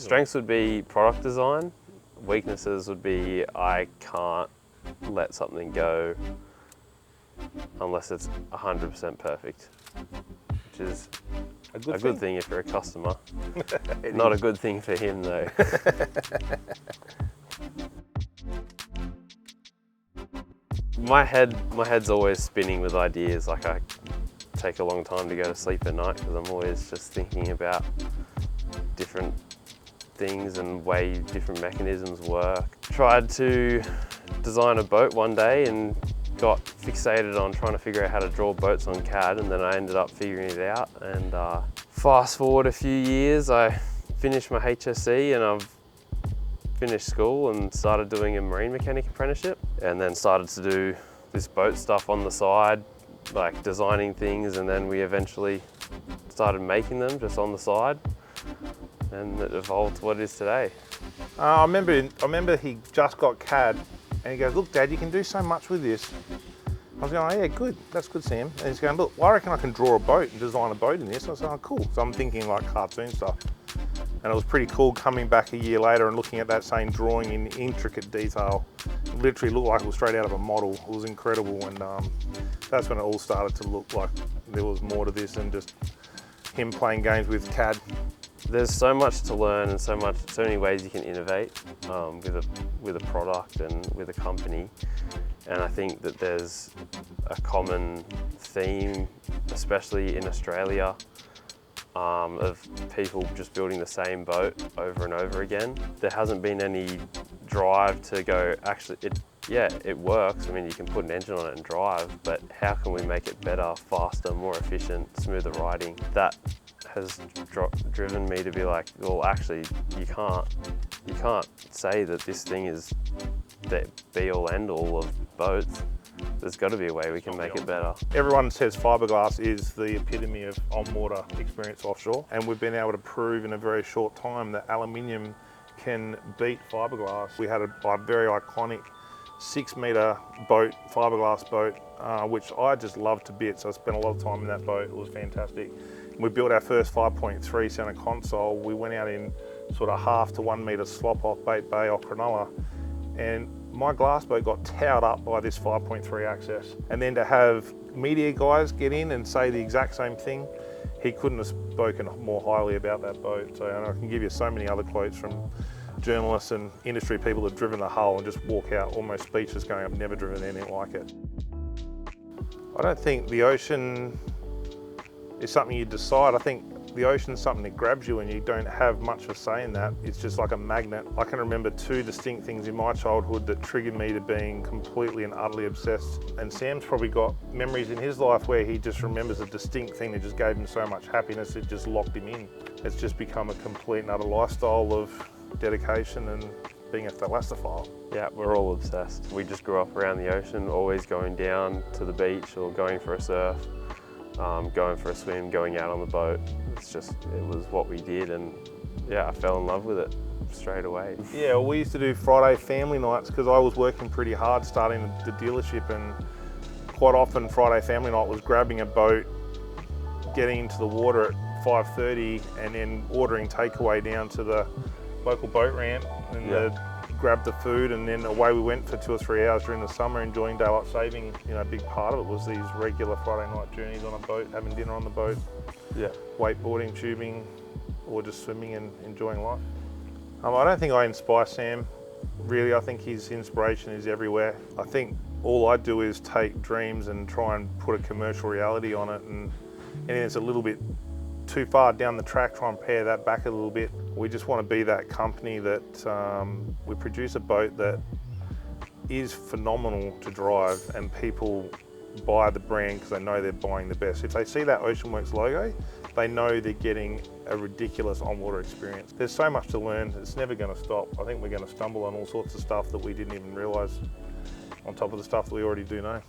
Strengths would be product design. Weaknesses would be I can't let something go unless it's 100% perfect, which is a good thing if you're a customer. Not a good thing for him though. My head's always spinning with ideas. Like I take a long time to go to sleep at night because I'm always just thinking about different things and way different mechanisms work. Tried to design a boat one day and got fixated on trying to figure out how to draw boats on CAD, and then I ended up figuring it out. And fast forward a few years, I finished my HSC and I've finished school and started doing a marine mechanic apprenticeship, and then started to do this boat stuff on the side, like designing things, and then we eventually started making them just on the side, and it evolved to what it is today. I remember he just got CAD and he goes, "Look Dad, you can do so much with this." I was going, "Oh yeah, good, that's good Sam." And he's going, "Look, I reckon I can draw a boat and design a boat in this." I was like, "Oh cool." So I'm thinking like cartoon stuff. And it was pretty cool coming back a year later and looking at that same drawing in intricate detail. It literally looked like it was straight out of a model. It was incredible, and that's when it all started to look like there was more to this than just him playing games with CAD. There's so much to learn and so many ways you can innovate with a product and with a company. And I think that there's a common theme, especially in Australia, of people just building the same boat over and over again. There hasn't been any drive to go, actually, it works. I mean, you can put an engine on it and drive, but how can we make it better, faster, more efficient, smoother riding? That has driven me to be like, well, actually, you can't say that this thing is the be-all, end-all of boats. There's got to be a way we can make it better. Everyone says fiberglass is the epitome of on-water experience offshore, and we've been able to prove in a very short time that aluminium can beat fiberglass. We had a very iconic 6-metre boat, fiberglass boat, which I just loved to bits. I spent a lot of time in that boat. It was fantastic. We built our first 5.3 centre console. We went out in sort of 1/2 to 1 metre slop off Bait Bay off Cronulla, and my glass boat got towed up by this 5.3 access. And then to have media guys get in and say the exact same thing, he couldn't have spoken more highly about that boat. So, and I can give you so many other quotes from journalists and industry people that have driven the hull and just walk out almost speechless going, "I've never driven anything like it." I don't think the ocean is something you decide. I think the ocean's something that grabs you and you don't have much of a say in that. It's just like a magnet. I can remember 2 distinct things in my childhood that triggered me to being completely and utterly obsessed. And Sam's probably got memories in his life where he just remembers a distinct thing that just gave him so much happiness, it just locked him in. It's just become a complete and utter lifestyle of dedication and being a thalassophile. Yeah, we're all obsessed. We just grew up around the ocean, always going down to the beach or going for a surf. Going for a swim, going out on the boat. It was what we did, and yeah, I fell in love with it straight away. Yeah, well, we used to do Friday family nights because I was working pretty hard starting the dealership, and quite often Friday family night was grabbing a boat, getting into the water at 5:30 and then ordering takeaway down to the local boat ramp and grab the food, and then away we went for 2 or 3 hours during the summer enjoying daylight saving. You know, a big part of it was these regular Friday night journeys on a boat, having dinner on the boat, wakeboarding, tubing, or just swimming and enjoying life. I don't think I inspire Sam, really. I think his inspiration is everywhere. I think all I do is take dreams and try and put a commercial reality on it, and anything that's a little bit too far down the track, try and pare that back a little bit. We just want to be that company that we produce a boat that is phenomenal to drive, and people buy the brand because they know they're buying the best. If they see that Oceanworx logo, they know they're getting a ridiculous on-water experience. There's so much to learn, it's never going to stop. I think we're going to stumble on all sorts of stuff that we didn't even realise, on top of the stuff that we already do know.